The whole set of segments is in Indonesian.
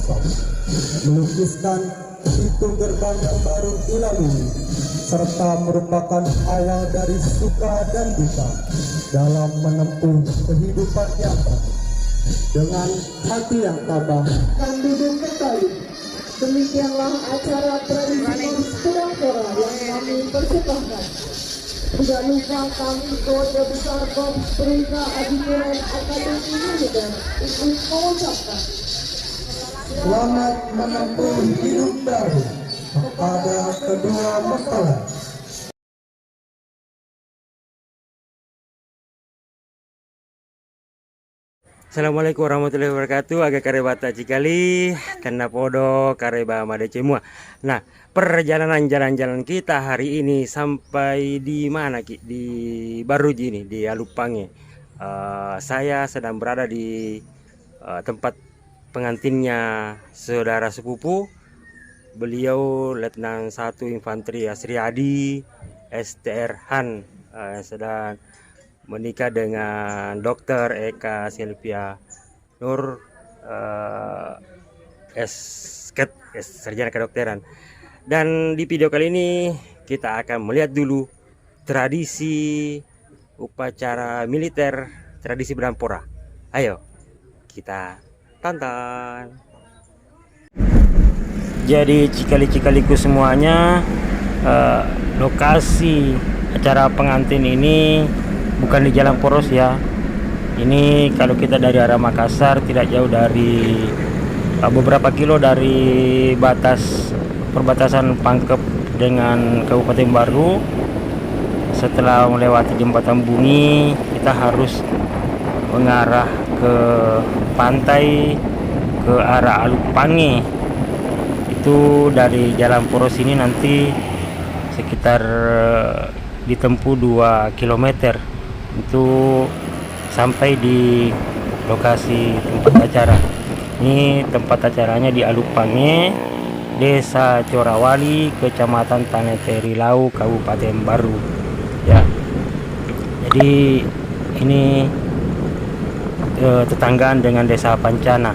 bersama melukiskan pintu gerbang yang baru dilalui serta merupakan awal dari suka dan duka dalam menempuh kehidupan yang baru. Dengan hati yang tabah dan duduk kembali. Demikianlah acara tradisi Pura yang kami persembahkan. Tidak lupa kami keluarga besar Perwira Admiral Akademi Militer ikut mengucapkan selamat menempuh hidup baru kepada kedua mempelai. Assalamualaikum warahmatullahi wabarakatuh. Agak karebata cikali kena podo kareba made cemua. Nah, perjalanan jalan-jalan kita hari ini sampai di mana Ki? Di Baruji ini, di Alupange. Saya sedang berada di tempat pengantinnya saudara sepupu. Beliau Letnan 1 Infanteri Asri Adi STR Han sedang menikah dengan Dr. Eka Silvia Nur Sarjana Kedokteran. Dan di video kali ini kita akan melihat dulu tradisi upacara militer, tradisi Berampora. Ayo kita tonton. Jadi cikali-cikaliku semuanya, lokasi acara pengantin ini bukan di Jalan Poros ya. Ini kalau kita dari arah Makassar tidak jauh dari beberapa kilo dari perbatasan Pangkep dengan Kabupaten Baru. Setelah melewati jembatan Bungi, kita harus mengarah ke pantai ke arah Alupange. Itu dari Jalan Poros ini nanti sekitar ditempuh 2 km untuk sampai di lokasi tempat acara. Ini tempat acaranya di Alupange, Desa Corawali, Kecamatan Taneteri Lau, Kabupaten Baru. Ya. Jadi ini tetanggaan dengan Desa Pancana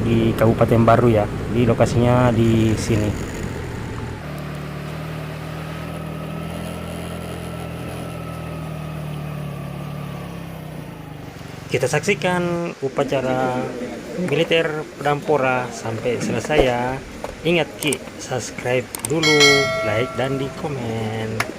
di Kabupaten Baru ya. Di lokasinya di sini. Kita saksikan upacara militer Berampora sampai selesai ya. Ingat Ki, subscribe dulu, like dan di komen.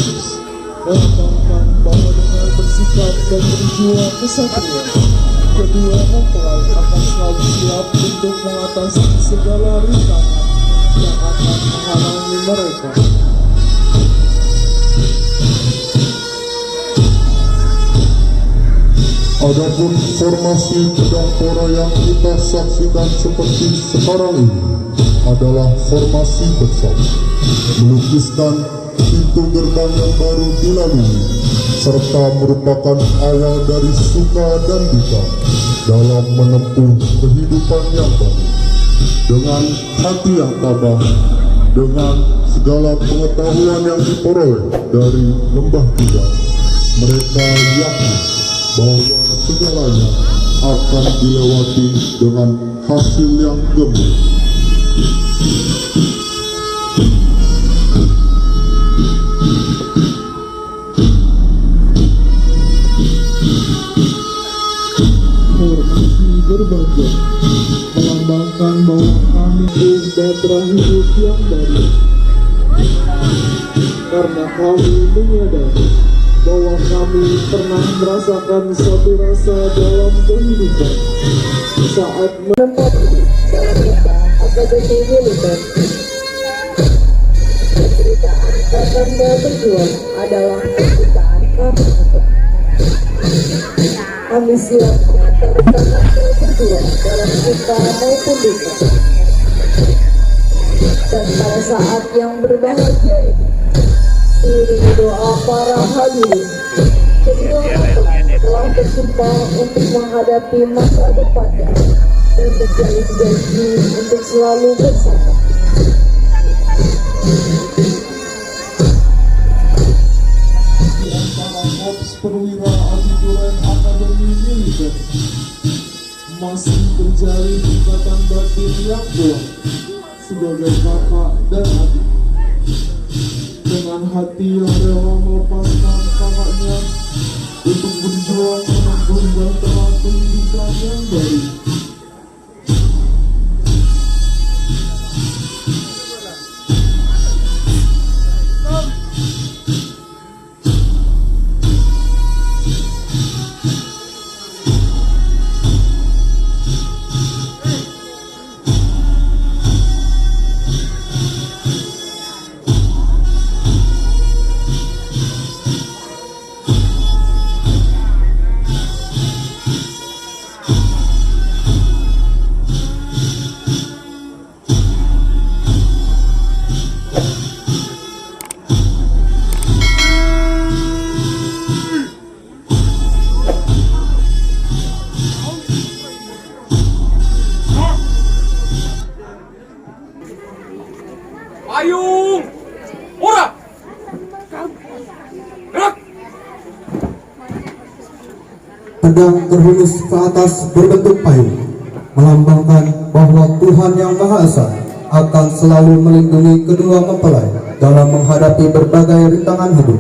Terus menekankan bahwa dengan bersikap dan berjuang kesatria, kedua mempelai akan selalu siap untuk mengatasi segala rintangan yang akan menghalangi mereka. Adapun formasi Berampora yang kita saksikan seperti sekarang ini adalah formasi bersama, melukiskan pintu gerbang yang baru dilalui serta merupakan awal dari suka dan duka dalam menempuh kehidupan yang baru. Dengan hati yang tabah, dengan segala pengetahuan yang diperoleh dari lembah Tidar, mereka yakin bahwa segalanya akan dilewati dengan hasil yang gembira. Berbagi melambangkan bahwa kami sudah hidup yang baru. karena kami menyadari bahwa kami pernah merasakan suatu rasa dalam kehidupan saat menempati dalam kita AKBP Militer. Karena berjuang adalah kecintaan kami. Kami siap mengantarkan berjuang dalam suka maupun duka. Dan pada saat yang berbahagia ini doa para hadirin. Kedua mempelai telah bersumpah untuk menghadapi masa depannya dan berjalin janji untuk selalu bersama. di antara Korps Perwira Abiturem Akademi Militer masih terjalin ikatan batin yang kuat sebagai kakak dan adik. Dengan hati yang rela melepaskan kakaknya untuk berjuang menempuh bahtera kehidupan yang baru. Payung! Ora! Gerak! Pedang terhunus ke atas berbentuk payung, melambangkan bahwa Tuhan Yang Maha Esa akan selalu melindungi kedua mempelai dalam menghadapi berbagai rintangan hidup,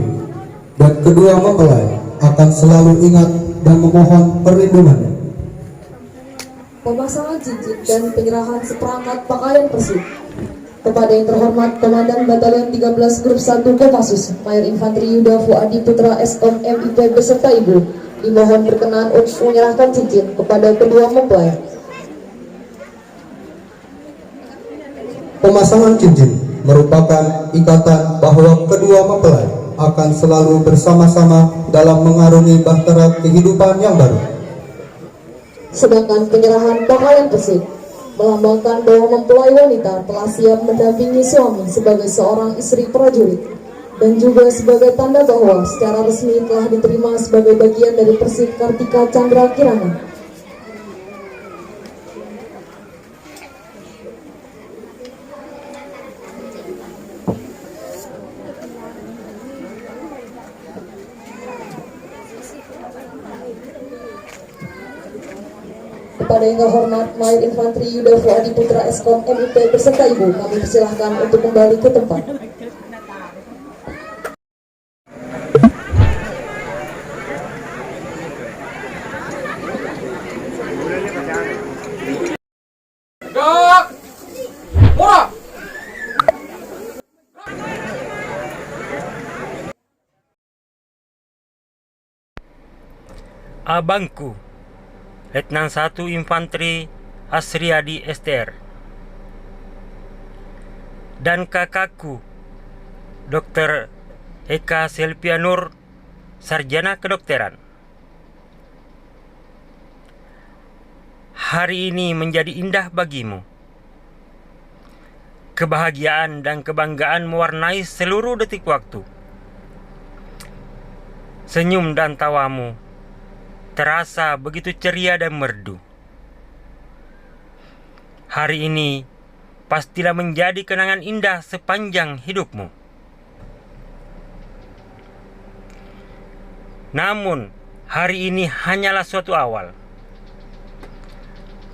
dan kedua mempelai akan selalu ingat dan memohon perlindungannya. Pemasangan cincin dan penyerahan seperangkat pakaian persib kepada yang terhormat Komandan Batalion 13 Grup 1 Kopassus Mayor Infanteri Yuda Fuadi Putra Eskom MIP beserta Ibu dimohon berkenan untuk menyerahkan cincin kepada kedua mempelai. Pemasangan cincin merupakan ikatan bahwa kedua mempelai akan selalu bersama-sama dalam mengarungi bahtera kehidupan yang baru. Sedangkan penyerahan pakaian persib melambangkan bahwa mempelai wanita telah siap mendampingi suami sebagai seorang istri prajurit dan juga sebagai tanda bahwa secara resmi telah diterima sebagai bagian dari Persib Kartika Chandra Kirana. Kepada yang terhormat Mayor Infanteri Yuda Fuadi Putra Eskom MIP beserta Ibu, kami persilahkan untuk kembali ke tempat. Gerak! Ora! Abangku Letnan 1 Infanteri Asriadi STR dan kakakku Dr. Eka Selpianur Sarjana Kedokteran. Hari ini menjadi indah bagimu. Kebahagiaan dan kebanggaan mewarnai seluruh detik waktu. Senyum dan tawamu terasa begitu ceria dan merdu. Hari ini pastilah menjadi kenangan indah sepanjang hidupmu. Namun, hari ini hanyalah suatu awal.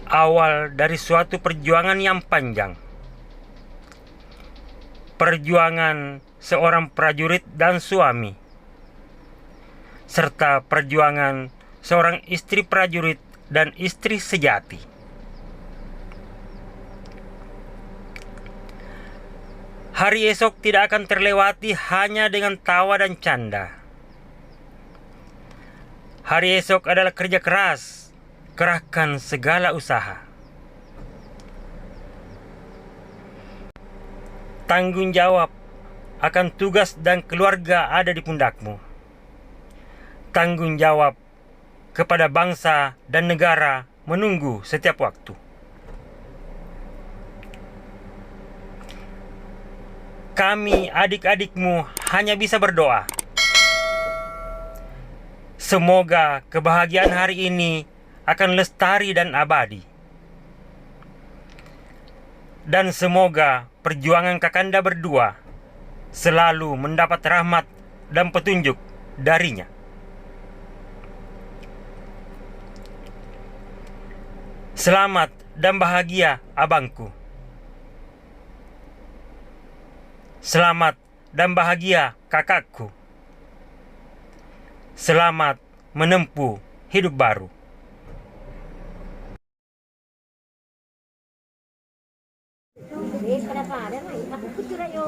Awal dari suatu perjuangan yang panjang. Perjuangan seorang prajurit dan suami, serta perjuangan seorang istri prajurit dan istri sejati. Hari esok tidak akan terlewati hanya dengan tawa dan canda. Hari esok adalah kerja keras, kerahkan segala usaha. Tanggung jawab akan tugas dan keluarga ada di pundakmu. Tanggung jawab kepada bangsa dan negara menunggu setiap waktu. Kami adik-adikmu hanya bisa berdoa. Semoga kebahagiaan hari ini akan lestari dan abadi. Dan semoga perjuangan Kakanda berdua selalu mendapat rahmat dan petunjuk darinya. Selamat dan bahagia abangku. Selamat dan bahagia kakakku. Selamat menempuh hidup baru.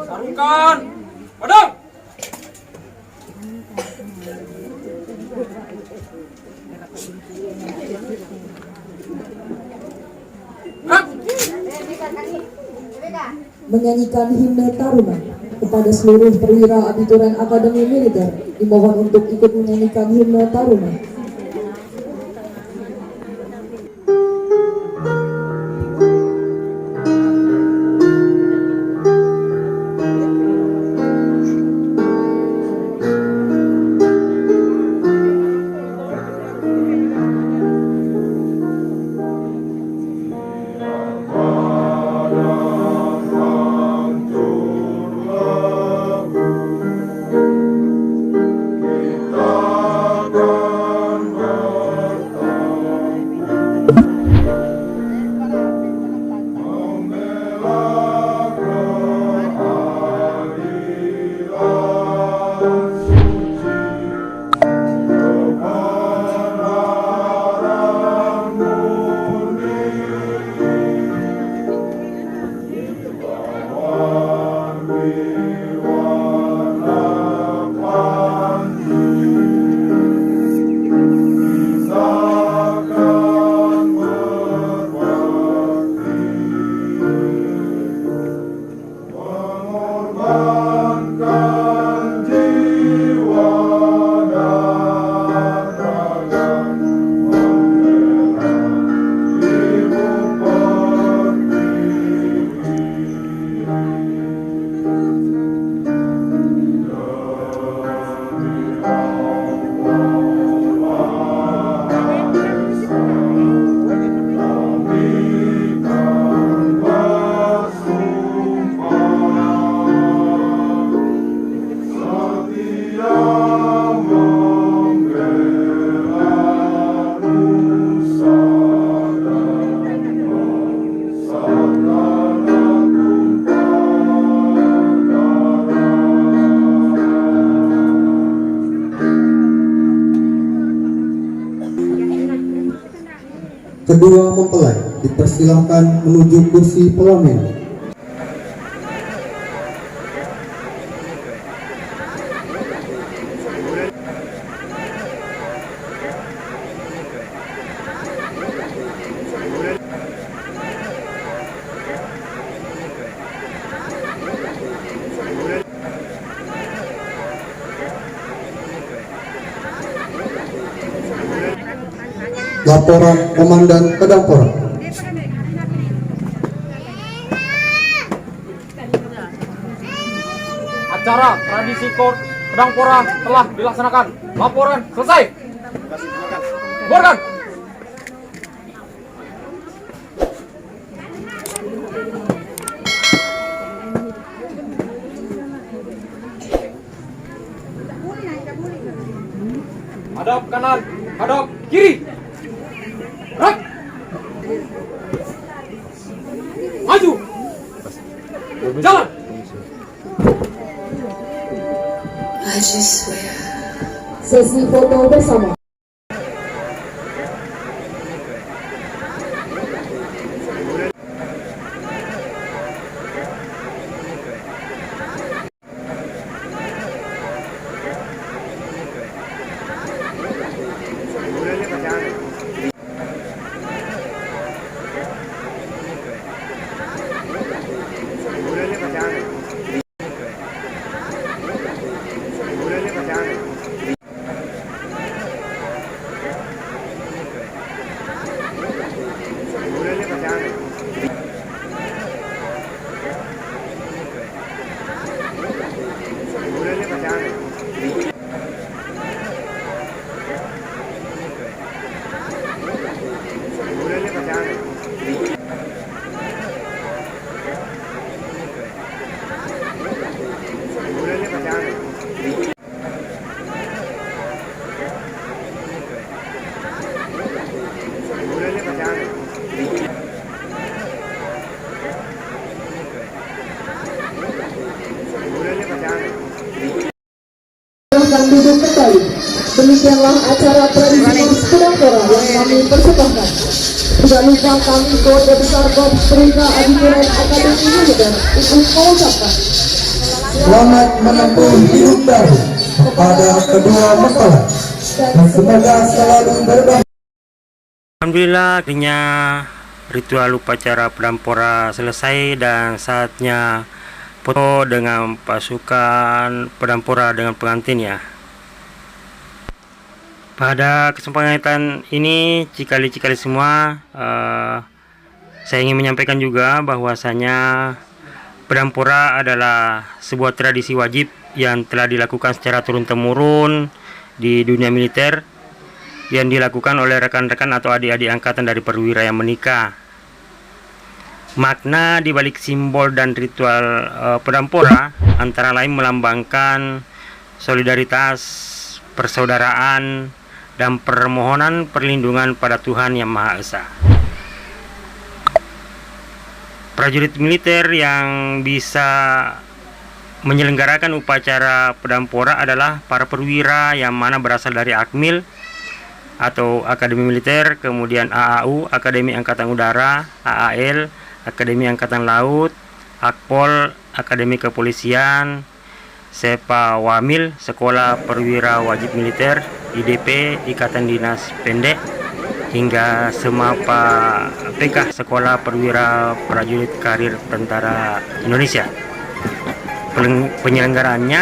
Sarungkan. Padang. Hah? Menyanyikan himne Taruna kepada seluruh perwira abituran Akademi Militer dimohon untuk ikut menyanyikan himne Taruna. Kedua mempelai dipersilahkan menuju kursi pelaminan. Laporan Komandan Pedangpora. Acara tradisi Kor Pedangpora telah dilaksanakan. Laporan selesai. Bubarkan. Hadap kanan, hadap kiri. Gerak. Maju. Jalan. Sesi foto bersama. hidup kembali. Demikianlah acara tradisi Korps Pedangpora yang kami persembahkan. Tidak lupa kami Keluarga Besar Korps Perwira Adi Duren Akademi Militer ikut mengucapkan Selamat menempuh hidup baru kepada kedua mempelai dan semoga selalu berbahagia. Alhamdulillah, akhirnya ritual upacara Pedangpora selesai dan saatnya foto dengan pasukan Pedangpora dengan pengantin ya. Pada kesempatan ini cikali-cikali semua, saya ingin menyampaikan juga bahwasanya Pedangpora adalah sebuah tradisi wajib yang telah dilakukan secara turun-temurun di dunia militer, yang dilakukan oleh rekan-rekan atau adik-adik angkatan dari perwira yang menikah. Makna di balik simbol dan ritual Pedangpora antara lain melambangkan solidaritas, persaudaraan, dan permohonan perlindungan pada Tuhan Yang Maha Esa. Prajurit militer yang bisa menyelenggarakan upacara Pedangpora adalah para perwira yang mana berasal dari Akmil atau Akademi Militer, kemudian AAU, Akademi Angkatan Udara, AAL, Akademi Angkatan Laut, Akpol, Akademi Kepolisian, Sepa Wamil, Sekolah Perwira Wajib Militer, IDP, Ikatan Dinas Pendek, hingga Semapa PK, Sekolah Perwira Prajurit Karir Tentara Indonesia. Penyelenggaraannya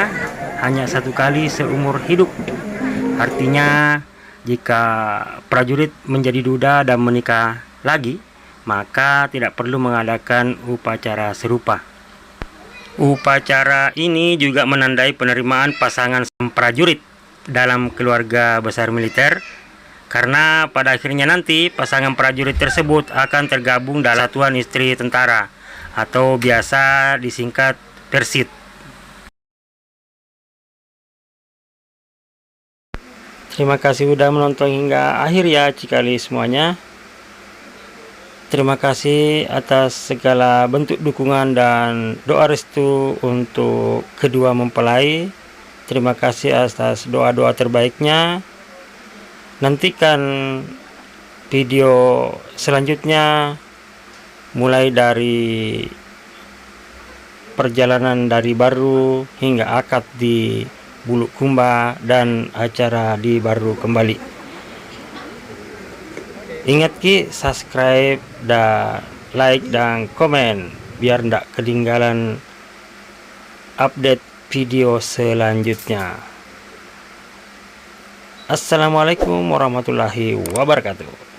hanya satu kali seumur hidup. Artinya jika prajurit menjadi duda dan menikah lagi, maka tidak perlu mengadakan upacara serupa. Upacara ini juga menandai penerimaan pasangan prajurit dalam keluarga besar militer, karena pada akhirnya nanti pasangan prajurit tersebut akan tergabung dalam satuan istri tentara atau biasa disingkat Persit. Terima kasih sudah menonton hingga akhir ya cikali semuanya. Terima kasih atas segala bentuk dukungan dan doa restu untuk kedua mempelai. Terima kasih atas doa-doa terbaiknya. Nantikan video selanjutnya, mulai dari perjalanan dari Baru hingga akad di Bulukumba dan acara di Baru kembali. Ingat ki subscribe dan like dan komen biar ndak ketinggalan update video selanjutnya. Assalamualaikum warahmatullahi wabarakatuh.